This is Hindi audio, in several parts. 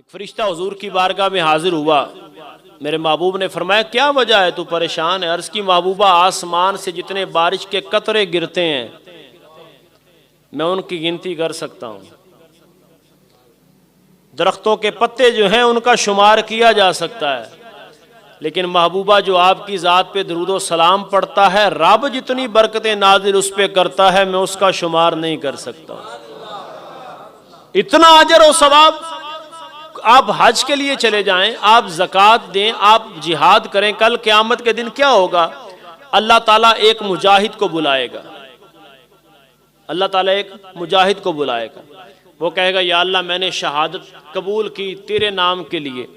एक फरिश्ता हुजूर की बारगाह में हाजिर हुआ। मेरे महबूब ने फरमाया क्या वजह है, तू परेशान है? अर्ज की महबूबा, आसमान से जितने बारिश के कतरे गिरते हैं मैं उनकी गिनती कर सकता हूँ, दरख्तों के पत्ते जो हैं उनका शुमार किया जा सकता है, लेकिन महबूबा जो आपकी ज़ात पे दरूदो सलाम पढ़ता है, रब जितनी बरकतें नाजिल उस पे करता है मैं उसका शुमार नहीं कर सकता। इतना अजर और सवाब। आप हज के लिए चले जाएं, आप ज़कात दें, आप जिहाद करें, कल क़यामत के दिन क्या होगा? अल्लाह ताला एक मुजाहिद को बुलाएगा, अल्लाह ताला एक मुजाहिद को बुलाएगा। वो कहेगा या अल्लाह मैंने शहादत कबूल की तेरे नाम के लिए,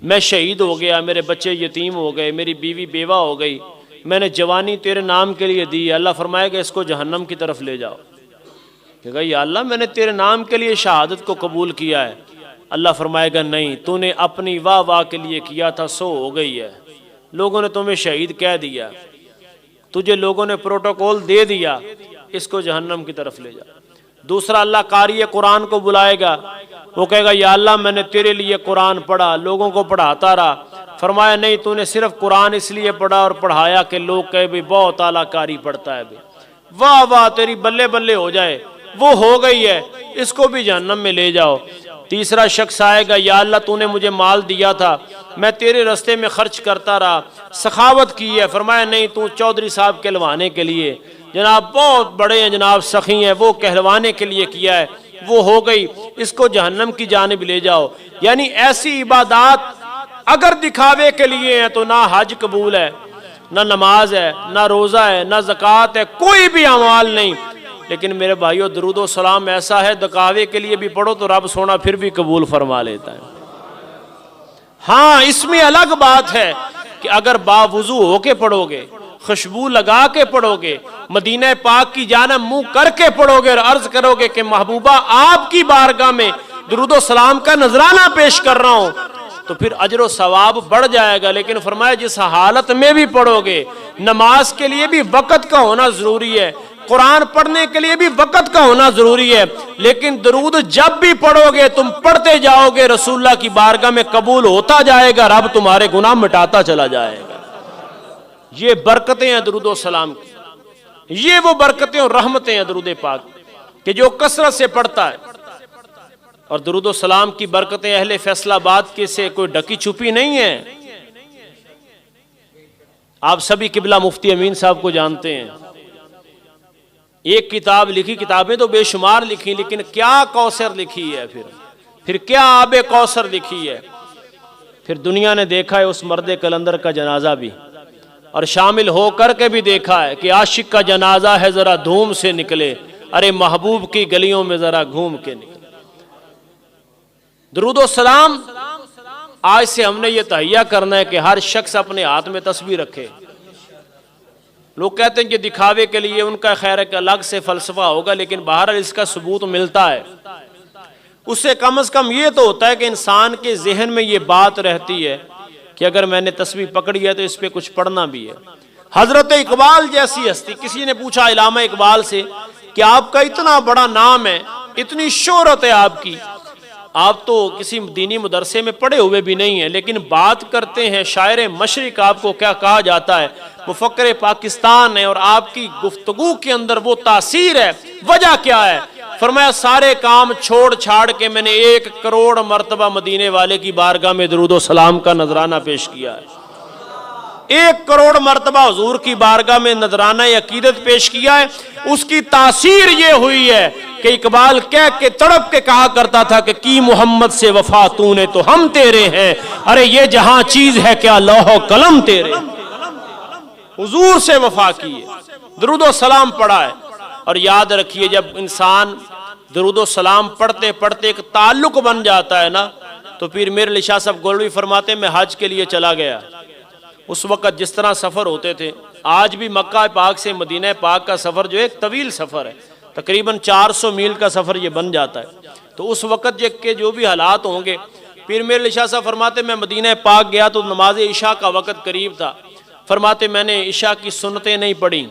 मैं शहीद हो गया, मेरे बच्चे यतीम हो गए, मेरी बीवी बेवा हो गई, मैंने जवानी तेरे नाम के लिए दी। अल्लाह फरमाएगा इसको जहन्नम की तरफ ले जाओ। कहेगा या अल्लाह मैंने तेरे नाम के लिए शहादत को कबूल किया है। अल्लाह फरमाएगा नहीं, तूने अपनी वाह वाह के लिए किया था, सो हो गई है, लोगों ने तुम्हें शहीद कह दिया, तुझे लोगों ने प्रोटोकॉल दे दिया, इसको जहन्नम की तरफ ले जा। दूसरा अल्लाह कारी कुरान को बुलाएगा, वो कहेगा या अल्लाह मैंने तेरे लिए कुरान पढ़ा, लोगों को पढ़ाता रहा। फरमाया नहीं, तूने सिर्फ कुरान इसलिए पढ़ा और पढ़ाया कि लोग कहे भाई बहुत आला कारी पढ़ता है, भाई वाह वाह तेरी बल्ले बल्ले हो जाए, वो हो गई है, इसको भी जहन्नम में ले जाओ। तीसरा शख्स आएगा या अल्लाह तूने मुझे माल दिया था, मैं तेरे रास्ते में खर्च करता रहा, सखावत की है। फरमाया नहीं, तू चौधरी साहब कहलवाने के लिए, जनाब बहुत बड़े हैं, जनाब सखी हैं, वो कहलवाने के लिए किया है, वो हो गई, इसको जहन्नम की जानिब ले जाओ। यानी ऐसी इबादत अगर दिखावे के लिए है तो ना हज कबूल है, ना नमाज है, ना रोज़ा है, ना ज़कात है, कोई भी अमाल नहीं। लेकिन मेरे भाइयों दरूदो सलाम ऐसा है, दिखावे के लिए भी पढ़ो तो रब सोना फिर भी कबूल फरमा लेता है। हाँ, इसमें अलग बात है कि अगर बावुजू होके पढ़ोगे, खुशबू लगा के पढ़ोगे, मदीना पाक की जानब मुंह करके पढ़ोगे और अर्ज करोगे कि महबूबा आपकी बारगाह में दरूदो सलाम का नजराना पेश कर रहा हूं, तो फिर अजर सवाब बढ़ जाएगा। लेकिन फरमाया जिस हालत में भी पढ़ोगे, नमाज के लिए भी वक़्त का होना जरूरी है, कुरान पढ़ने के लिए भी वक़्त का होना जरूरी है, लेकिन दरूद जब भी पढ़ोगे तुम पढ़ते जाओगे, रसूलुल्लाह की बारगाह में कबूल होता जाएगा, रब तुम्हारे गुनाह मिटाता चला जाएगा। ये बरकतें हैं दरूदो सलाम की, ये वो बरकतें और रहमतें हैं दरूद पाक कि जो कसरत से पढ़ता है। और दरूदो सलाम की बरकतें अहले फैसलाबाद के से कोई ढकी छुपी नहीं है। आप सभी किबला मुफ्ती अमीन साहब को जानते हैं, एक किताब लिखी, किताबें तो बेशुमार लिखी, लेकिन क्या कौसर लिखी है, फिर क्या आबे कौसर लिखी है। फिर दुनिया ने देखा है उस मर्द कलंदर का जनाजा भी, और शामिल होकर के भी देखा है कि आशिक का जनाजा है जरा धूम से निकले, अरे महबूब की गलियों में जरा घूम के निकले। दरूदो सलाम आज से हमने ये तहैया करना है कि हर शख्स अपने हाथ में तस्बीह रखे। लोग कहते हैं कि दिखावे के लिए, उनका खैर एक अलग से फलसफा होगा, लेकिन बहरहाल इसका सबूत मिलता है। उससे कम से कम ये तो होता है कि इंसान के जहन में ये बात रहती है कि अगर मैंने तस्बीह पकड़ी है तो इस पे कुछ पढ़ना भी है। हजरत इकबाल जैसी हस्ती, किसी ने पूछा इलामा इकबाल से कि आपका इतना बड़ा नाम है, इतनी शोहरत है आपकी, आप तो किसी दीनी मदरसे में पढ़े हुए भी नहीं है, लेकिन बात करते हैं शायर मशरिक, आपको क्या कहा जाता है, मुफक्किर पाकिस्तान है, और आपकी गुफ्तगू के अंदर वो तासीर है। वजह क्या है? फरमाया सारे काम छोड़ छाड़ के मैंने 1 करोड़ मरतबा मदीने वाले की बारगाह में दरूदो सलाम का नजराना पेश किया है। 1 करोड़ मरतबा हुजूर की बारगाह में नजराना अकीदत पेश किया है। उसकी तासीर ये हुई है कि इकबाल कह के तड़प के कहा करता था कि की मोहम्मद से वफा तूने तो हम तेरे हैं, अरे ये जहां चीज है क्या लौह कलम तेरे। हुजूर से वफा की है, दरूदो सलाम पढ़ा है। और याद रखिए जब इंसान दरूदो सलाम पढ़ते पढ़ते एक ताल्लुक बन जाता है ना, तो फिर मेरे लिए शाह साहब गोल्डवी फरमाते मैं हज के लिए चला गया। उस वक़्त जिस तरह सफ़र होते थे, आज भी मक्का पाक से मदीना पाक का सफ़र जो है एक तवील सफ़र है, तकरीबन 400 मील का सफ़र ये बन जाता है। तो उस वक़्त के जो भी हालात होंगे, फिर मेरे लिए शाह साहब फरमाते मैं मदीना पाक गया तो नमाज इशा का वक़्त करीब था। फरमाते मैंने इशा की सुन्नतें नहीं पढ़ी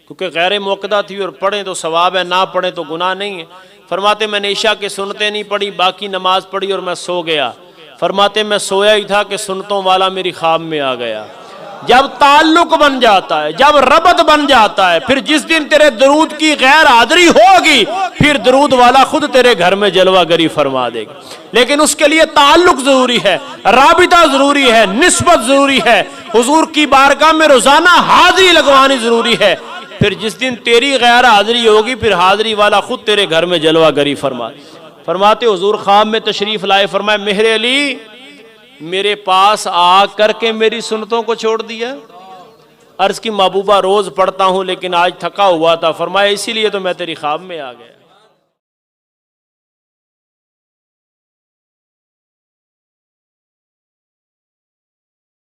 क्योंकि गैर मुक़द्दा थी, और पढ़ें तो सवाब है, ना पढ़ें तो गुनाह नहीं है। फरमाते मैंने ईशा की सुन्नतें नहीं पढ़ी, बाकी नमाज पढ़ी और मैं सो गया। फरमाते मैं सोया ही था कि सुन्नतों वाला मेरी ख्वाब में आ गया। जब ताल्लुक बन जाता है, जब रबत बन जाता है, फिर जिस दिन तेरे दरूद की गैर हाजिरी होगी, फिर दरूद वाला खुद तेरे घर में जलवागरी फरमा देगा। लेकिन उसके लिए ताल्लुक जरूरी है, राबिता जरूरी है, निस्बत जरूरी है, हुजूर की बारगाह में रोजाना हाजिरी लगवानी जरूरी है। फिर जिस दिन तेरी गैर हाजिरी होगी, फिर हाजिरी वाला खुद तेरे घर में जलवागरी फरमाते हुजूर ख्वाब में तशरीफ लाए, फरमाए मेहरे अली मेरे पास आ करके मेरी सुन्नतों को छोड़ दिया। अर्ज की महबूबा रोज पढ़ता हूं लेकिन आज थका हुआ था। फरमाया इसीलिए तो मैं तेरी ख्वाब में आ गया।